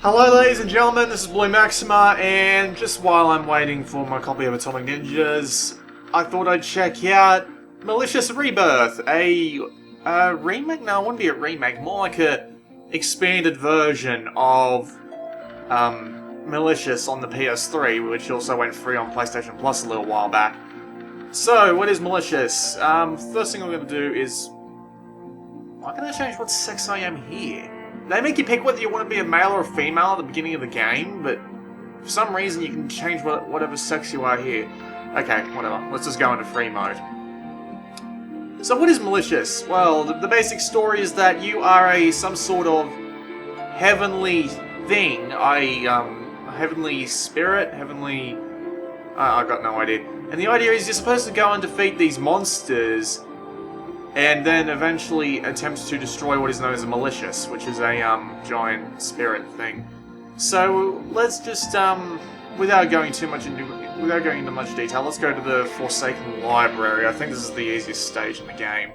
Hello ladies and gentlemen, this is Blue Maxima, and just while I'm waiting for my copy of Atomic Ninjas, I thought I'd check out Malicious Rebirth, a remake? No, it wouldn't be a remake, more like a expanded version of Malicious on the PS3, which also went free on PlayStation Plus a little while back. So, what is Malicious? First thing I'm going to do is... why can I change what sex I am here? They make you pick whether you want to be a male or a female at the beginning of the game, but for some reason you can change whatever sex you are here. Okay, whatever. Let's just go into free mode. So what is Malicious? Well, the basic story is that you are some sort of heavenly thing. A heavenly spirit? Heavenly... I've got no idea. And the idea is you're supposed to go and defeat these monsters and then eventually attempts to destroy what is known as a Malicious, which is a giant spirit thing. So let's just without going into much detail, let's go to the Forsaken Library. I think this is the easiest stage in the game.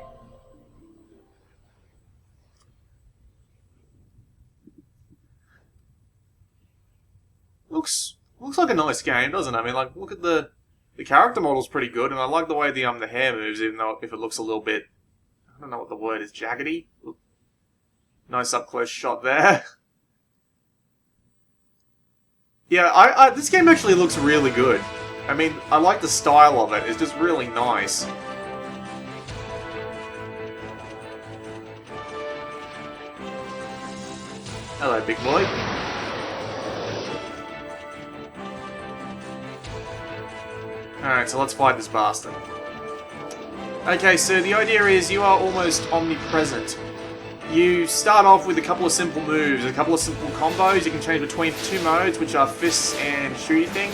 Looks like a nice game, doesn't it? I mean, like, look at the character model's pretty good, and I like the way the hair moves, even though if it looks a little bit, I don't know what the word is, jaggedy? Nice up-close shot there. Yeah, this game actually looks really good. I mean, I like the style of it. It's just really nice. Hello, big boy. Alright, so let's fight this bastard. Okay, so the idea is you are almost omnipresent. You start off with a couple of simple moves, a couple of simple combos. You can change between two modes, which are fists and shooty thing.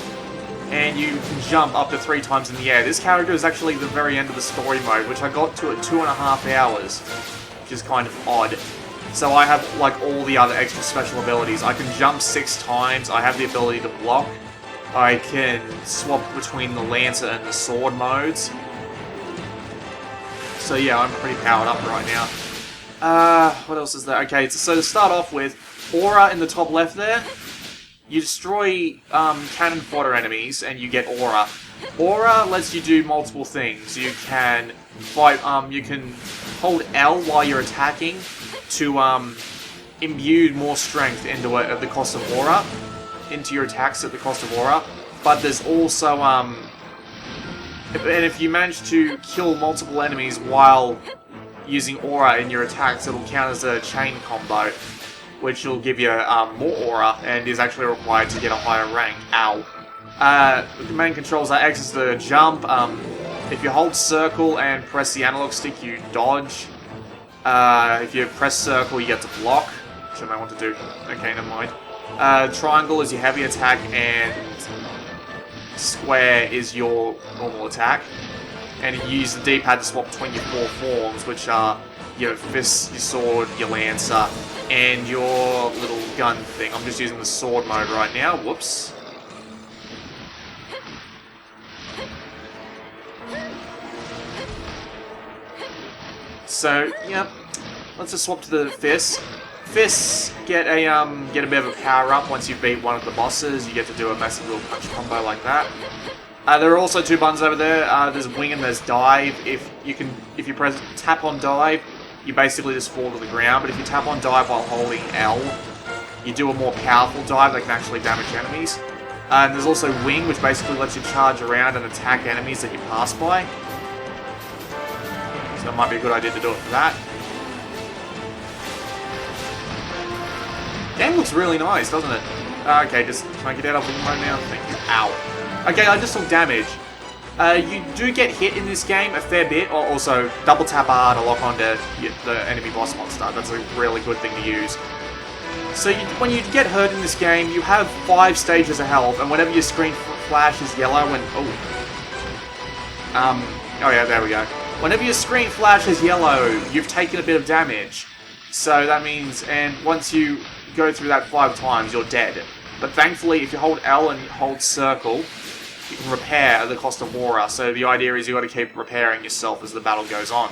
And you can jump up to 3 times in the air. This character is actually the very end of the story mode, which I got to at 2.5 hours, which is kind of odd. So I have, like, all the other extra special abilities. I can jump 6 times, I have the ability to block. I can swap between the Lancer and the Sword modes. So yeah, I'm pretty powered up right now. What else is there? Okay, so to start off with, Aura in the top left there, you destroy cannon fodder enemies and you get Aura. Aura lets you do multiple things. You can fight, you can hold L while you're attacking to imbue more strength into it at the cost of Aura, into your attacks at the cost of Aura. But there's also, and if you manage to kill multiple enemies while using Aura in your attacks, it'll count as a chain combo, which will give you more Aura, and is actually required to get a higher rank. Ow. The main controls are X is the jump. If you hold circle and press the analog stick, you dodge. If you press circle, you get to block, which I might want to do. Okay, never mind. Triangle is your heavy attack, and square is your normal attack. And you use the D-pad to swap between your 4 forms, which are your fist, your sword, your lancer, and your little gun thing. I'm just using the sword mode right now. Whoops. So, yep. Let's just swap to the fist. Fists get a bit of a power up once you beat one of the bosses. You get to do a massive little punch combo like that. There are also 2 buttons over there. There's wing and there's dive. If you press tap on dive, you basically just fall to the ground. But if you tap on dive while holding L, you do a more powerful dive that can actually damage enemies. And there's also wing, which basically lets you charge around and attack enemies that you pass by. So it might be a good idea to do it for that. Game looks really nice, doesn't it? Okay, just can I get out of wing mode now? Thank you. Ow. Okay, I just took damage. You do get hit in this game a fair bit, or also double tap R to lock onto the enemy boss monster. That's a really good thing to use. So when you get hurt in this game, you have 5 stages of health, and whenever your screen flashes yellow and... oh yeah, there we go. Whenever your screen flashes yellow, you've taken a bit of damage. So that means, and once you go through that 5 times, you're dead. But thankfully, if you hold L and hold circle, you can repair at the cost of Aura. So the idea is you got to keep repairing yourself as the battle goes on.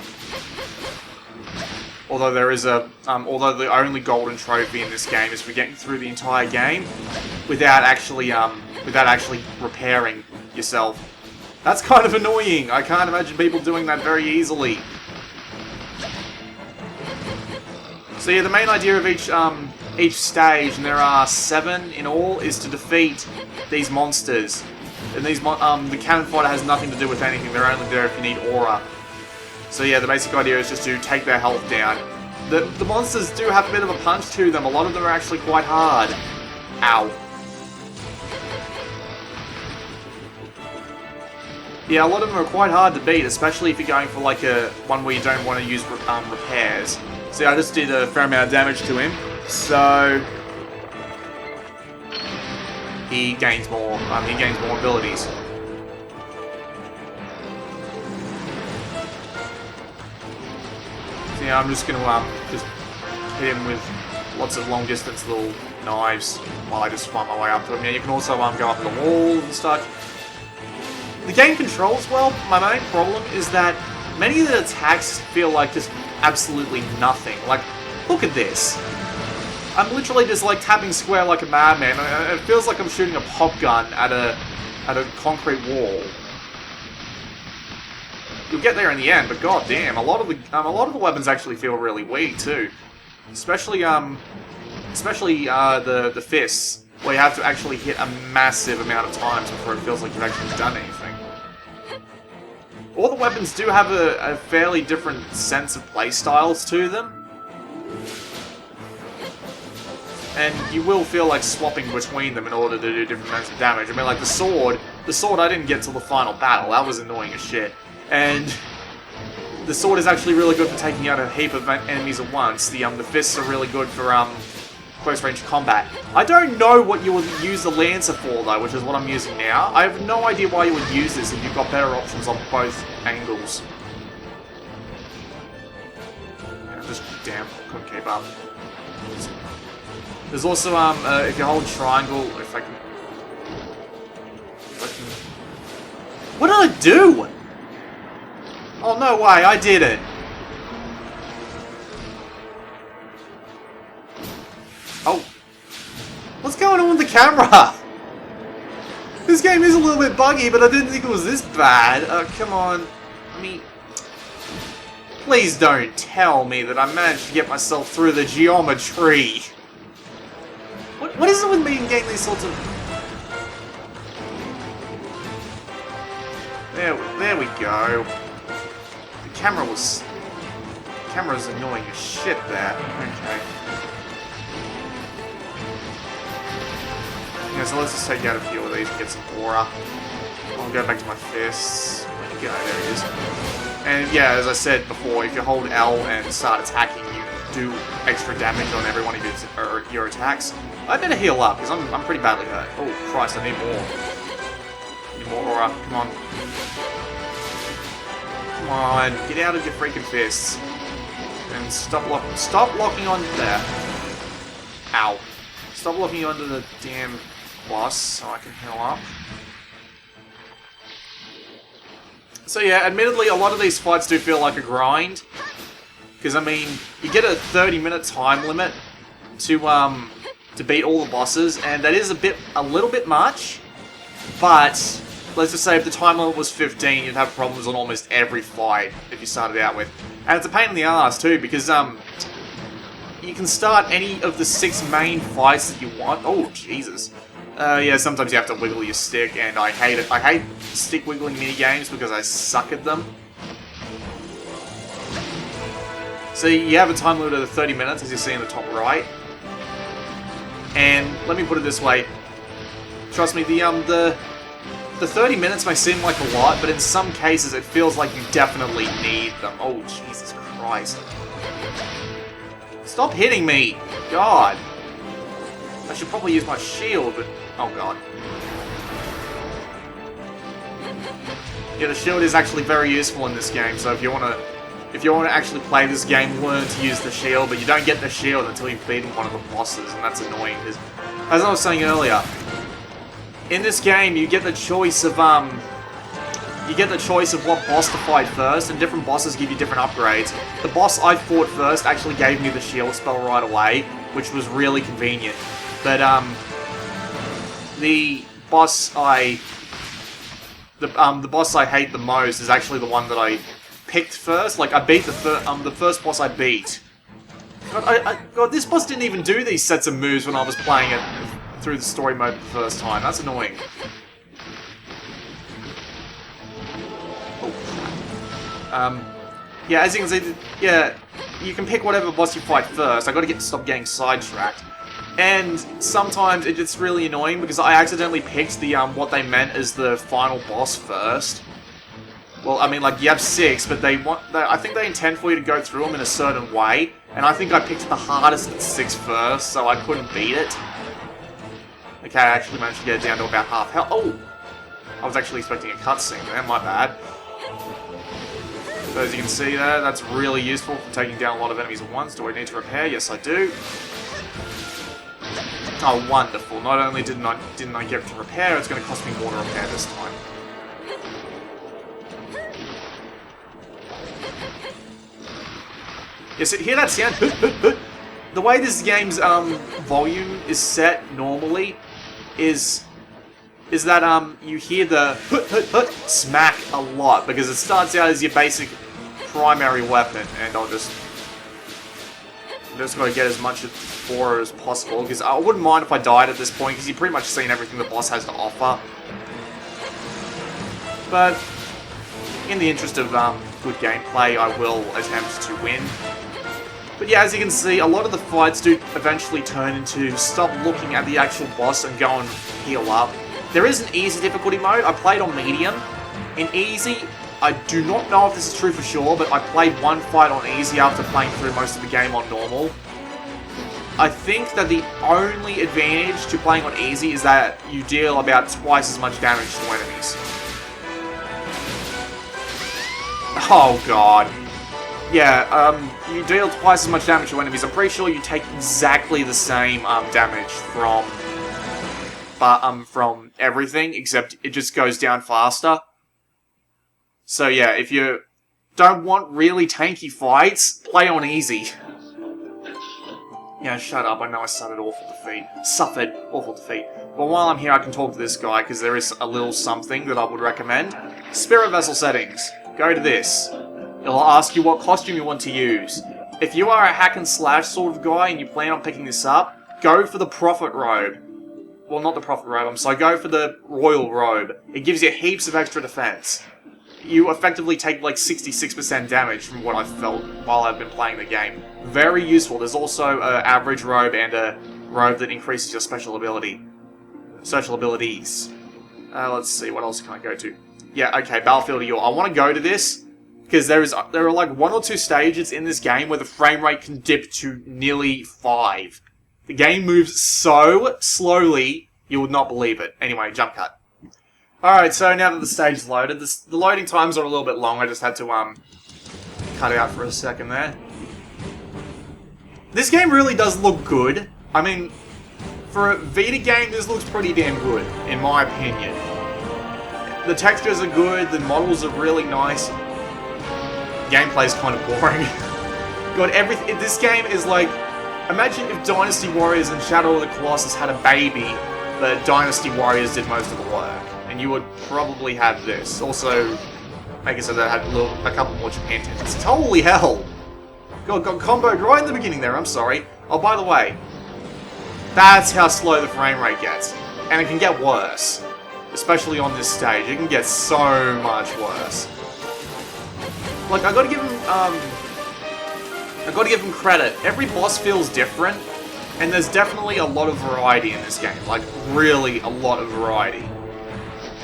Although there is although the only golden trophy in this game is for getting through the entire game without actually repairing yourself. That's kind of annoying. I can't imagine people doing that very easily. So yeah, the main idea of each stage, and there are 7 in all, is to defeat these monsters. And the cannon fighter has nothing to do with anything. They're only there if you need aura. So yeah, the basic idea is just to take their health down. The monsters do have a bit of a punch to them. A lot of them are actually quite hard. Ow. Yeah, a lot of them are quite hard to beat, especially if you're going for like one where you don't want to use repairs. See, I just did a fair amount of damage to him, so he gains more abilities. So yeah, I'm just gonna just hit him with lots of long distance little knives while I just find my way up to him. Yeah, you can also go up the walls and such. The game controls well. My main problem is that many of the attacks feel like just absolutely nothing. Like, look at this. I'm literally just like tapping square like a madman. It feels like I'm shooting a pop gun at a concrete wall. You'll get there in the end, but goddamn, a lot of the weapons actually feel really weak too. Especially the fists, where you have to actually hit a massive amount of times before it feels like you've actually done anything. All the weapons do have a fairly different sense of playstyles to them. And you will feel like swapping between them in order to do different amounts of damage. I mean, like the sword I didn't get till the final battle. That was annoying as shit. And the sword is actually really good for taking out a heap of enemies at once. The fists are really good for close range combat. I don't know what you would use the Lancer for though, which is what I'm using now. I have no idea why you would use this if you've got better options on both angles. Yeah, just damn, couldn't keep up. There's also if you hold triangle, if I can. What did I do? Oh no way, I did it. Oh. What's going on with the camera? This game is a little bit buggy, but I didn't think it was this bad. Come on. I mean, please don't tell me that I managed to get myself through the geometry. What is it with me and getting these sorts of... There we go. The camera's annoying as shit there. Okay. Yeah, so let's just take out a few of these and get some aura. I'll go back to my fists. Where'd you go? There it is. And yeah, as I said before, if you hold L and start attacking, you do extra damage on every one of your attacks. I better heal up, because I'm pretty badly hurt. Oh Christ, I need more. Need more aura. Come on. Come on, get out of your freaking fists. And stop locking on there. Ow. Stop locking onto the damn boss so I can heal up. So yeah, admittedly, a lot of these fights do feel like a grind. Because, I mean, you get a 30-minute time limit to beat all the bosses, and that is a little bit much. But let's just say if the time limit was 15, you'd have problems on almost every fight if you started out with. And it's a pain in the ass too, because you can start any of the 6 main fights that you want. Oh, Jesus. Yeah, sometimes you have to wiggle your stick, and I hate it. I hate stick wiggling minigames because I suck at them. So you have a time limit of 30 minutes, as you see in the top right. And let me put it this way. Trust me, the 30 minutes may seem like a lot, but in some cases it feels like you definitely need them. Oh, Jesus Christ. Stop hitting me! God! I should probably use my shield, but... Oh, God. Yeah, the shield is actually very useful in this game, so if you want to actually play this game, learn to use the shield, but you don't get the shield until you've beaten one of the bosses, and that's annoying, because, as I was saying earlier, in this game, you get the choice of, you get the choice of what boss to fight first, and different bosses give you different upgrades. The boss I fought first actually gave me the shield spell right away, which was really convenient. But, the boss I hate the most is actually the one that I picked first. Like, I beat the first boss I beat. God, this boss didn't even do these sets of moves when I was playing it through the story mode the first time. That's annoying. Yeah, as you can see, yeah, you can pick whatever boss you fight first. I gotta stop getting sidetracked. And sometimes it gets really annoying because I accidentally picked the, what they meant as the final boss first. Well, I mean, like, you have 6, but I think they intend for you to go through them in a certain way. And I think I picked the hardest at 6 first, so I couldn't beat it. Okay, I actually managed to get it down to about half health. Oh! I was actually expecting a cutscene there, my bad. So as you can see there, that's really useful for taking down a lot of enemies at once. Do I need to repair? Yes, I do. Oh, wonderful. Not only didn't I get to repair, it's going to cost me more to repair this time. Yes, hear that sound? The way this game's volume is set normally is that you hear the smack a lot because it starts out as your basic primary weapon, and I'm just got to get as much for it as possible because I wouldn't mind if I died at this point because you've pretty much seen everything the boss has to offer. But in the interest of good gameplay, I will attempt to win. But yeah, as you can see, a lot of the fights do eventually turn into stop looking at the actual boss and go and heal up. There is an easy difficulty mode. I played on medium. In easy, I do not know if this is true for sure, but I played one fight on easy after playing through most of the game on normal. I think that the only advantage to playing on easy is that you deal about twice as much damage to enemies. Oh god. Yeah, you deal twice as much damage to enemies. I'm pretty sure you take exactly the same damage from everything, except it just goes down faster. So yeah, if you don't want really tanky fights, play on easy. Yeah, shut up, I know I suffered awful defeat. But while I'm here, I can talk to this guy, because there is a little something that I would recommend. Spirit Vessel settings. Go to this. It'll ask you what costume you want to use. If you are a hack and slash sort of guy and you plan on picking this up, go for the Prophet Robe. Well, not the Prophet Robe, I'm sorry, go for the Royal Robe. It gives you heaps of extra defense. You effectively take like 66% damage from what I've felt while I've been playing the game. Very useful. There's also an average robe and a robe that increases your special abilities. Let's see, what else can I go to? Yeah, okay, Battlefield of Yore. I want to go to this, because there are like 1 or 2 stages in this game where the frame rate can dip to nearly 5. The game moves so slowly, you would not believe it. Anyway, jump cut. Alright, so now that the stage is loaded, the loading times are a little bit long. I just had to cut it out for a second there. This game really does look good. I mean, for a Vita game, this looks pretty damn good, in my opinion. The textures are good, the models are really nice. Gameplay's kind of boring. God, this game is like... Imagine if Dynasty Warriors and Shadow of the Colossus had a baby, but Dynasty Warriors did most of the work. And you would probably have this. Also, make it so that it had a couple more Japan tendencies. Holy hell! Got comboed right in the beginning there, I'm sorry. Oh, by the way, that's how slow the frame rate gets. And it can get worse. Especially on this stage. It can get so much worse. Like, I gotta give him credit. Every boss feels different, and there's definitely a lot of variety in this game. Like, really a lot of variety.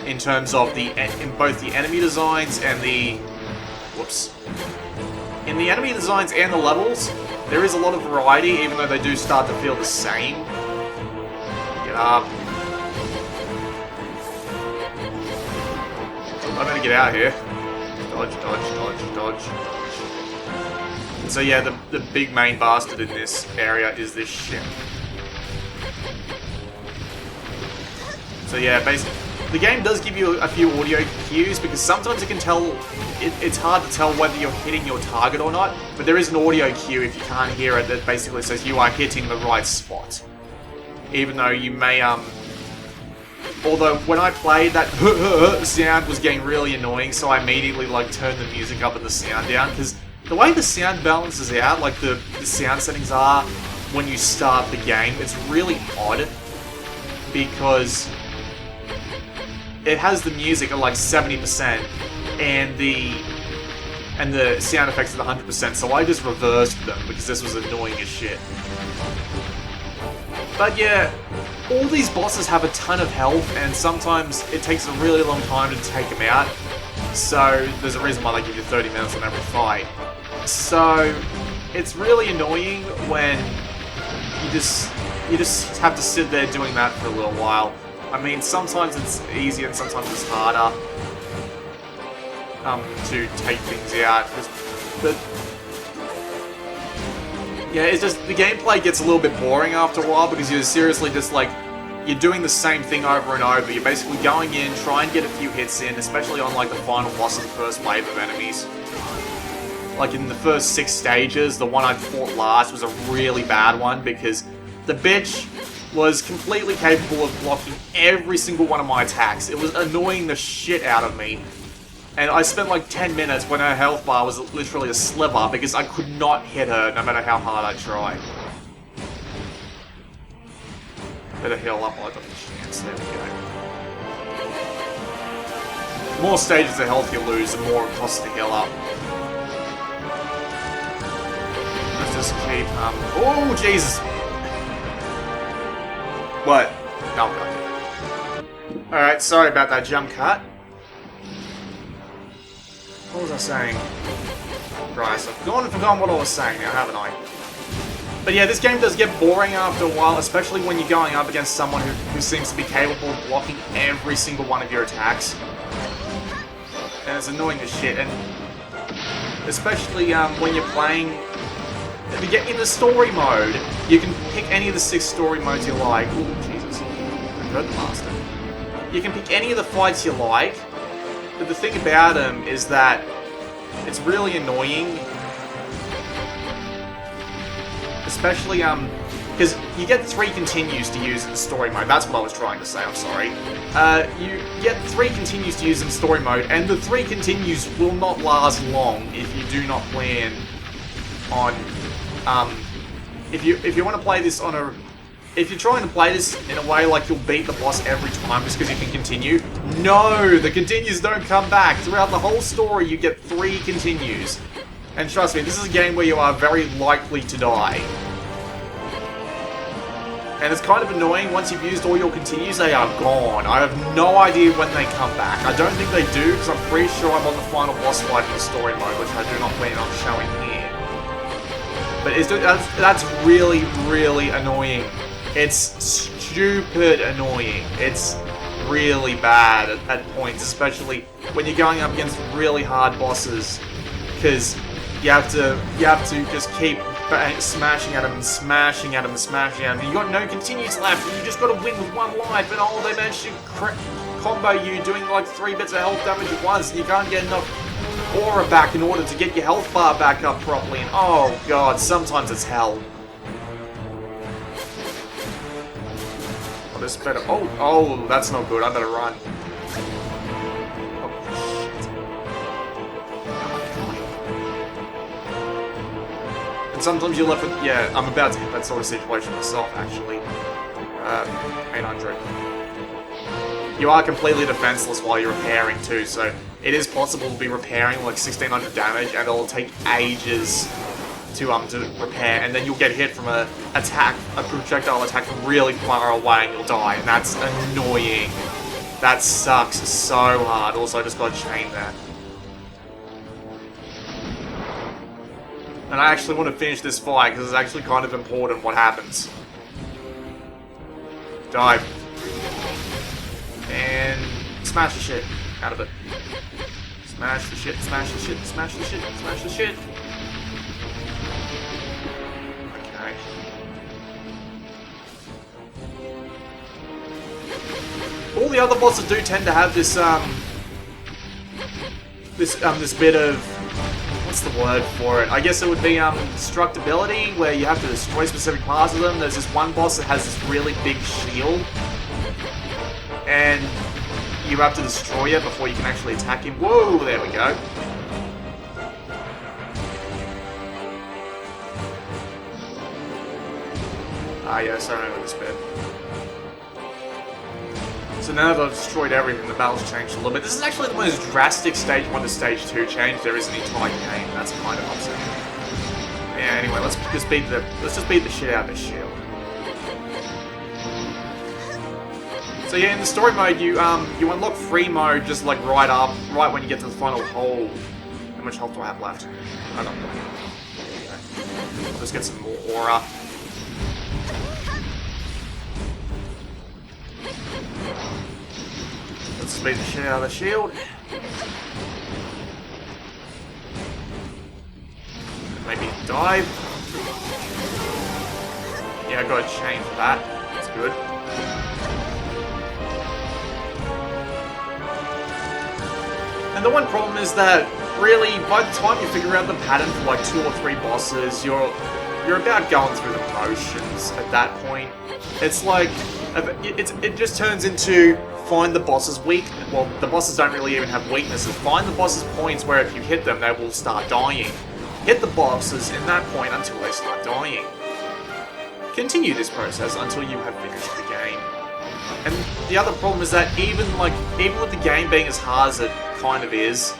In terms of in both the enemy designs and the... Whoops. In the enemy designs and the levels, there is a lot of variety, even though they do start to feel the same. Get up. I'm gonna get out of here. Dodge, dodge, dodge, dodge. And so yeah, the big main bastard in this area is this ship. So yeah, basically... the game does give you a few audio cues, because sometimes it can tell, it's hard to tell whether you're hitting your target or not, but there is an audio cue if you can't hear it that basically says you are hitting the right spot. Even though you may, although when I played, that sound was getting really annoying, so I immediately like turned the music up and the sound down, because the way the sound balances out, like the sound settings are when you start the game, it's really odd, because it has the music at like 70% and the sound effects at 100%, so I just reversed them because this was annoying as shit. But yeah, all these bosses have a ton of health, and sometimes it takes a really long time to take them out, so there's a reason why they give you 30 minutes on every fight. So it's really annoying when you just have to sit there doing that for a little while. I mean, sometimes it's easier and sometimes it's harder to take things out. But yeah, it's just the gameplay gets a little bit boring after a while, because you're seriously just like, you're doing the same thing over and over. You're basically going in, trying to get a few hits in, especially on like the final boss of the first wave of enemies. Like in the first 6 stages, the one I fought last was a really bad one, because the bitch was completely capable of blocking every single one of my attacks. It was annoying the shit out of me. And I spent like 10 minutes when her health bar was literally a sliver, because I could not hit her no matter how hard I tried. Better heal up while I got the chance. There we go. The more stages of health you lose, the more it costs to heal up. Let's just keep, oh, Jesus! What? No, no. Alright, sorry about that jump cut. What was I saying? Right, I've forgotten what I was saying now, haven't I? But yeah, this game does get boring after a while, especially when you're going up against someone who seems to be capable of blocking every single one of your attacks. And it's annoying as shit, and especially when you're playing... If you get in the story mode, you can pick any of the 6 story modes you like. Ooh, Jesus. I heard the master. You can pick any of the fights you like, but the thing about them is that it's really annoying. Especially, because you get 3 continues to use in story mode. That's what I was trying to say, I'm sorry. You get 3 continues to use in story mode, and the 3 continues will not last long if you do not plan on... if you want to play this on a... If you're trying to play this in a way like you'll beat the boss every time just because you can continue, no! The continues don't come back. Throughout the whole story, you get 3 continues. And trust me, this is a game where you are very likely to die. And it's kind of annoying, once you've used all your continues, they are gone. I have no idea when they come back. I don't think they do, because I'm pretty sure I'm on the final boss fight in the story mode, which I do not plan on showing here. But that's really, really annoying. It's stupid annoying. It's really bad at points, especially when you're going up against really hard bosses, because you have to just keep smashing at them and smashing at them and smashing at them. You got no continues left, and you just got to win with 1 life, and oh, they managed to combo you doing like 3 bits of health damage at once, and you can't get enough aura back in order to get your health bar back up properly, and oh god, sometimes it's hell. Oh, this better. Oh, that's not good. I better run. Oh, shit. And sometimes you're left with... Yeah, I'm about to hit that sort of situation myself, actually. 800. You are completely defenseless while you're repairing, too, so it is possible to be repairing like 1600 damage, and it'll take ages to repair, and then you'll get hit from a projectile attack from really far away, and you'll die, and that's annoying. That sucks so hard. Also, I just got chained there. And I actually want to finish this fight, because it's actually kind of important what happens. Dive. And smash the shit out of it. Smash the shit, smash the shit, smash the shit, smash the shit. all the other bosses do tend to have this this bit of, what's the word for it? I guess it would be destructibility, where you have to destroy specific parts of them. There's this one boss that has this really big shield, and you have to destroy it before you can actually attack him. Whoa, there we go. Ah yes, I remember this bit. So now that I've destroyed everything, the battle's changed a little bit. This is actually the most drastic Stage 1 to Stage 2 change there is in the entire game. That's kind of upsetting. Yeah, anyway, let's just beat the shit out of this shield. So yeah, in the story mode, you unlock free mode just like right when you get to the final hole. How much health do I have left? I don't know. Okay. Let's get some more aura. Let's beat the shit out of the shield. Maybe dive. Yeah, I got a chain for that. That's good. And the one problem is that, really, by the time you figure out the pattern for like 2 or 3 bosses, you're about going through the motions at that point. It's like, it just turns into find the boss's weakness. Well, the bosses don't really even have weaknesses. Find the boss's points where if you hit them, they will start dying. Hit the bosses in that point until they start dying. Continue this process until you have finished the game. And the other problem is that even with the game being as hard as it kind of is,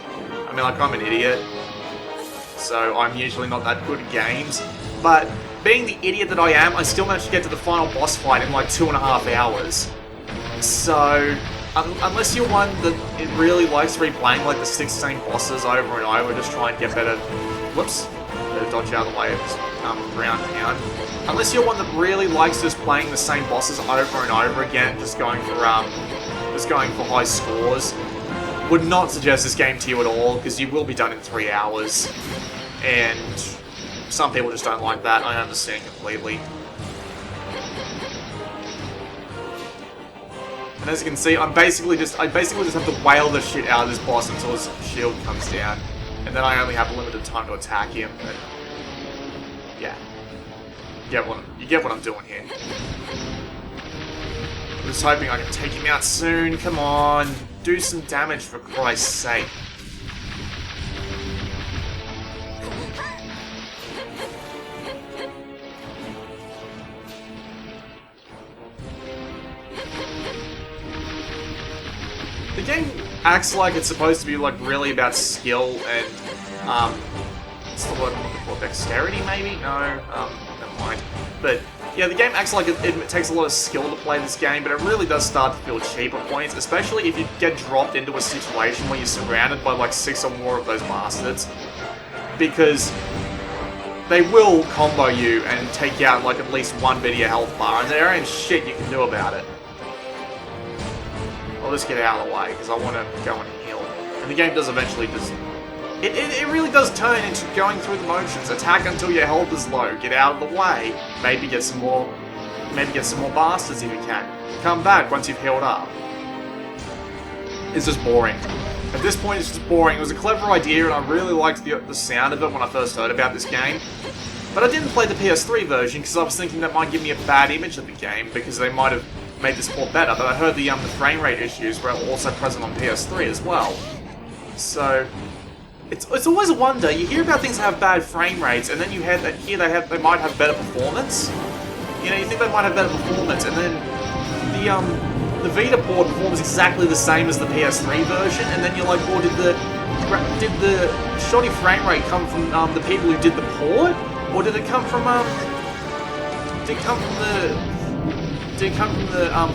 I mean, like, I'm an idiot, so I'm usually not that good at games, but being the idiot that I am, I still managed to get to the final boss fight in like 2.5 hours. So, unless you're one that really likes replaying like the 16 bosses over and over, just try and get better. Whoops, better dodge out of the way of round pound. Unless you're one that really likes just playing the same bosses over and over again, just going for high scores, would not suggest this game to you at all, because you will be done in 3 hours, and some people just don't like that. I understand completely. And as you can see, I basically just have to wail the shit out of this boss until his shield comes down, and then I only have a limited time to attack him. But yeah, you get what I'm doing here. I'm just hoping I can take him out soon. Come on, do some damage for Christ's sake. The game acts like it's supposed to be like really about skill and what's the word I'm looking for? Dexterity, maybe? No, never mind. But yeah, the game acts like it takes a lot of skill to play this game, but it really does start to feel cheap at points, especially if you get dropped into a situation where you're surrounded by like 6 or more of those bastards, because they will combo you and take out like at least one bit of your health bar, and there ain't shit you can do about it. I'll just get out of the way, because I want to go and heal. And the game does eventually just... It really does turn into going through the motions. Attack until your health is low. Get out of the way. Maybe get some more bastards if you can. Come back once you've healed up. It's just boring. At this point, it's just boring. It was a clever idea, and I really liked the sound of it when I first heard about this game. But I didn't play the PS3 version, because I was thinking that might give me a bad image of the game, because they might have made this port better, but I heard the frame rate issues were also present on PS3 as well. So it's always a wonder. You hear about things that have bad frame rates, and then you hear that they might have better performance. You know, you think they might have better performance, and then the Vita port performs exactly the same as the PS3 version, and then you're like, well, did the shoddy frame rate come from the people who did the port, or did it come from the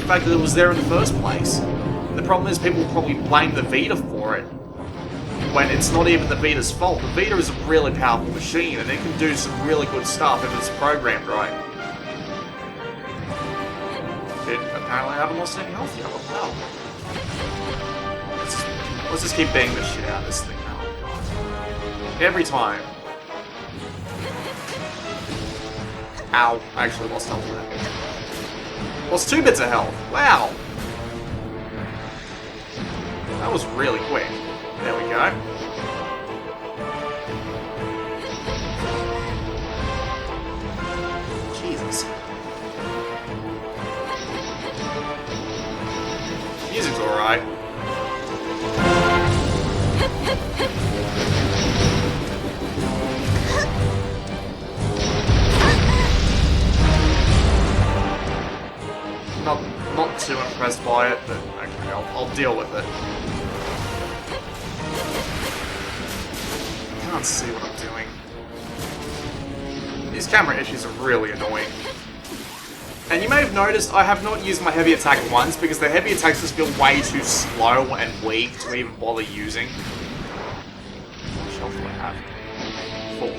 fact that it was there in the first place? The problem is people probably blame the Vita for it, when it's not even the Vita's fault. The Vita is a really powerful machine, and it can do some really good stuff if it's programmed right. Apparently I haven't lost any health yet. What the hell? Let's just keep beating the shit out of this thing now. Every time. Ow. I actually lost health there. Lost 2 bits of health. Wow. That was really quick. There we go. Jesus. Music's alright. Not too impressed by it, but okay, I'll deal with it. I can't see what I'm doing. These camera issues are really annoying. And you may have noticed I have not used my heavy attack once because the heavy attacks just feel way too slow and weak to even bother using. How much health do I have? Full.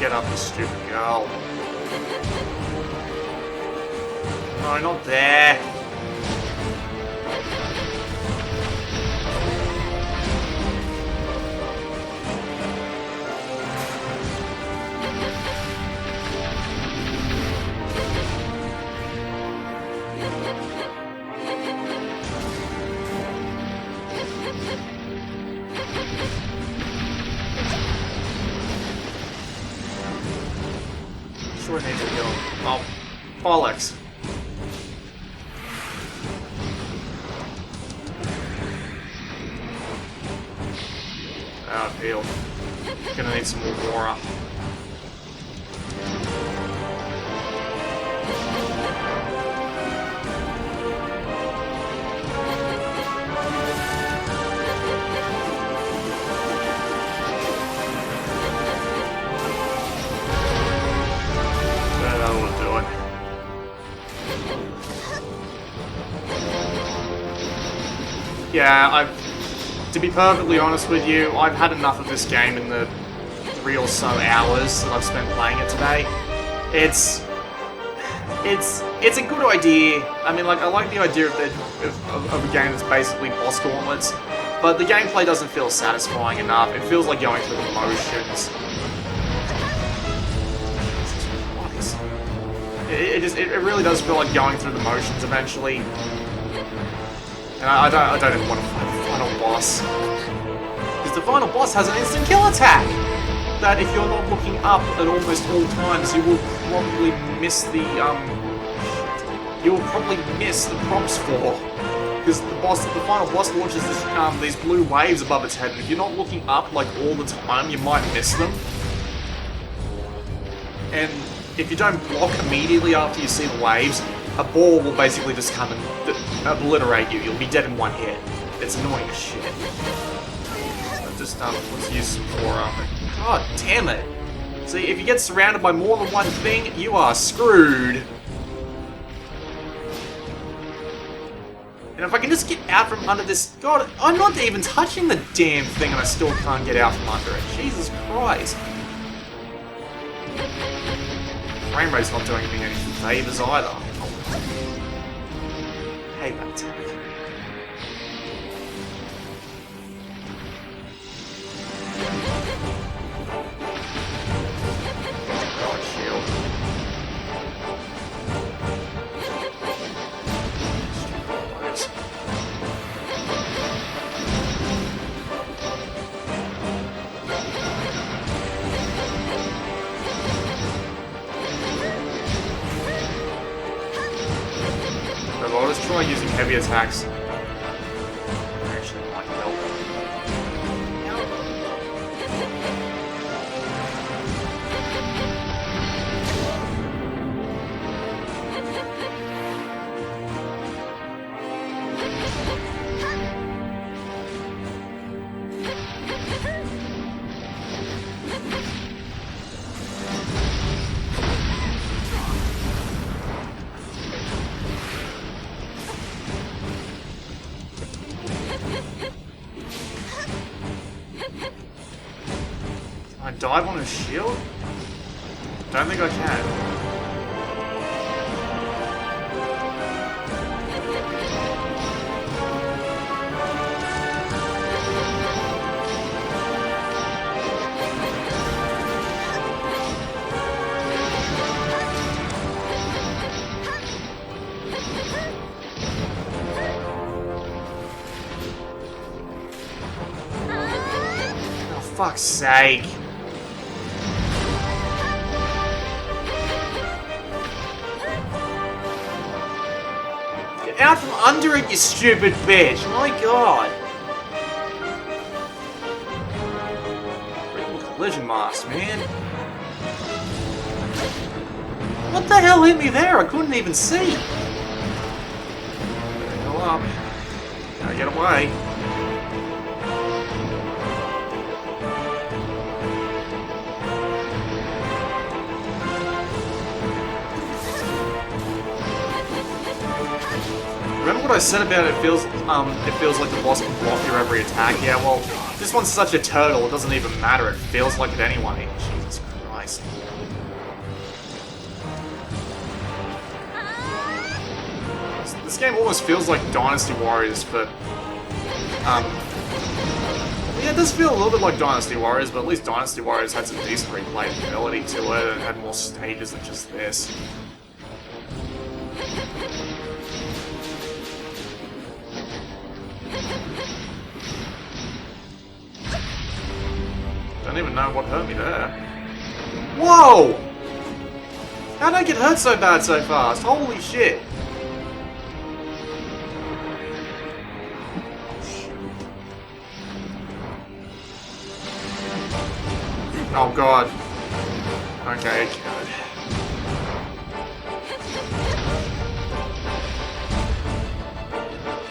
Get up, you stupid girl. No, not there. Sure needs to go. Oh, bollocks. Out of heal. Gonna need some more aura. Yeah, to be perfectly honest with you, I've had enough of this game in the 3 or so hours that I've spent playing it today. It's a good idea. I mean, like, I like the idea of a game that's basically boss gauntlets, but the gameplay doesn't feel satisfying enough. It feels like going through the motions. It really does feel like going through the motions eventually. And I don't even want to fight the final boss. Because the final boss has an instant kill attack! That if you're not looking up at almost all times, you will probably miss the, you will probably miss the prompts for. Because the final boss launches these blue waves above its head, and if you're not looking up, like, all the time, you might miss them. And if you don't block immediately after you see the waves, a ball will basically just come and obliterate you. You'll be dead in one hit. It's annoying as shit. So just, let's use some aura. God damn it! See, if you get surrounded by more than one thing, you are screwed. And if I can just get out from under this... God, I'm not even touching the damn thing and I still can't get out from under it. Jesus Christ. Frame rate's not doing me any favours either. I hate that attack. God, shield. I'll just try using heavy attacks. Actually, might help. dive on his shield? Don't think I can. Fuck's sake. Get out from under it, you stupid bitch! My god! Freaking collision mask, man. What the hell hit me there? I couldn't even see! Hell up. Gotta get away. Remember what I said about it feels like the boss can block your every attack? Yeah, well, this one's such a turtle, it doesn't even matter, it feels like it anyway. Jesus Christ. This game almost feels like Dynasty Warriors, but... yeah, it does feel a little bit like Dynasty Warriors, but at least Dynasty Warriors had some decent replayability to it, and had more stages than just this. Don't even know what hurt me there. Whoa! How did I get hurt so bad so fast? Holy shit! Oh god. Okay, good.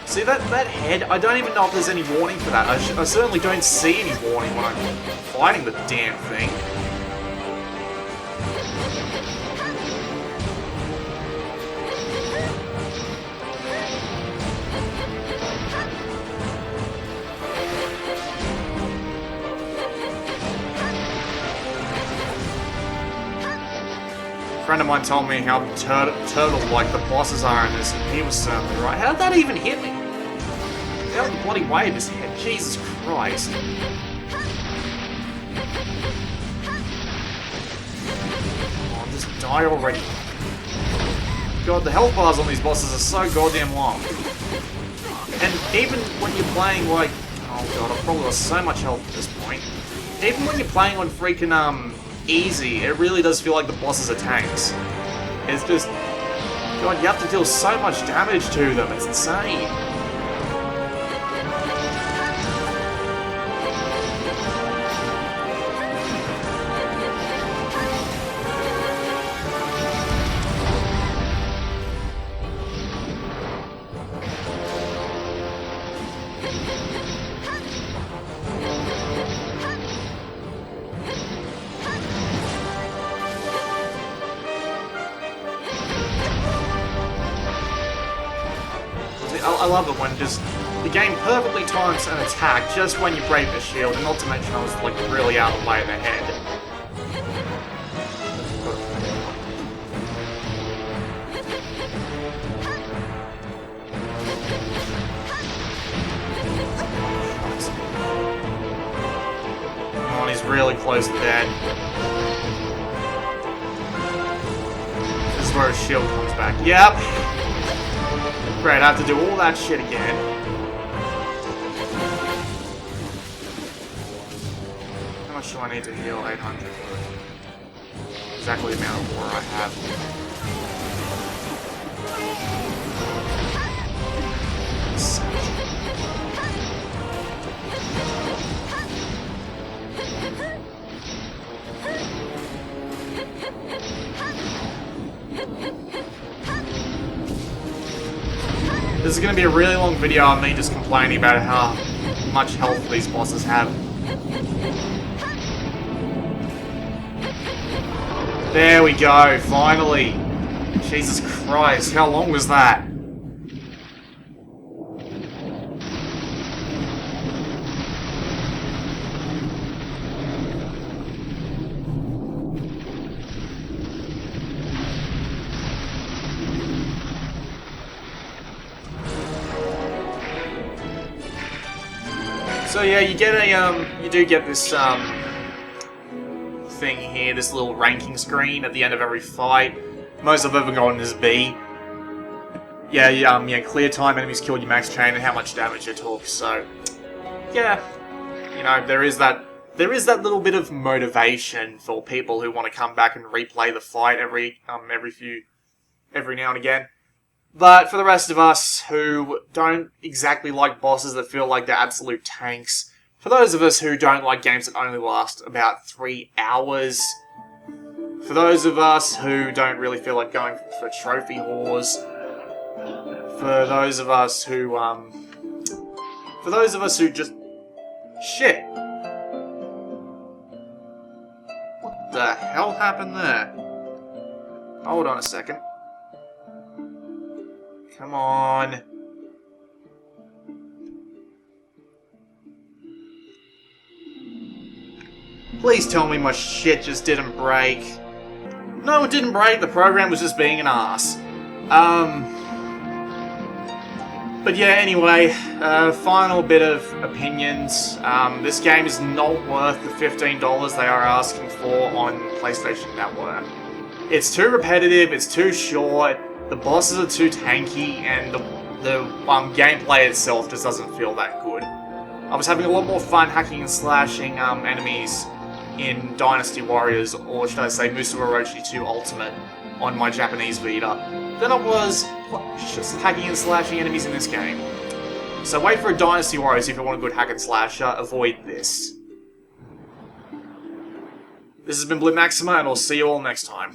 See that head? I don't even know if there's any warning for that. I certainly don't see any warning when I'm fighting the damn thing. A friend of mine told me how turtle-like the bosses are in this, and he was certainly right. How did that even hit me? How did the bloody wave his head? Jesus Christ. Oh, just die already. God, the health bars on these bosses are so goddamn long. And even when you're playing like... Oh god, I've probably lost so much health at this point. Even when you're playing on freaking, easy, it really does feel like the bosses are tanks. It's just... God, you have to deal so much damage to them, it's insane. I love it when just the game perfectly times an attack just when you break the shield, and not to mention I was like really out of the way of the head. Come on, he's really close to dead. This is where his shield comes back. Yep. Great, I have to do all that shit again. How much do I need to heal? 800. Exactly the amount of war I have. This is going to be a really long video of me just complaining about how much health these bosses have. There we go, finally! Jesus Christ, how long was that? So yeah, you get a you do get this thing here, this little ranking screen at the end of every fight. Most I've ever gotten is B. Yeah, clear time, enemies killed, your max chain, and how much damage it took. So yeah, you know, there is that little bit of motivation for people who want to come back and replay the fight every now and again. But for the rest of us who don't exactly like bosses that feel like they're absolute tanks, for those of us who don't like games that only last about 3 hours, for those of us who don't really feel like going for trophy whores, for those of us who just... Shit! What the hell happened there? Hold on a second. Come on. Please tell me my shit just didn't break. No, it didn't break. The program was just being an ass. But yeah, anyway, final bit of opinions. This game is not worth the $15 they are asking for on PlayStation Network. It's too repetitive, it's too short, the bosses are too tanky, and the gameplay itself just doesn't feel that good. I was having a lot more fun hacking and slashing enemies in Dynasty Warriors, or should I say Musu Orochi 2 Ultimate, on my Japanese Vita, than I was just hacking and slashing enemies in this game. So wait for a Dynasty Warriors if you want a good hack and slasher, avoid this. This has been Blip Maxima, and I'll see you all next time.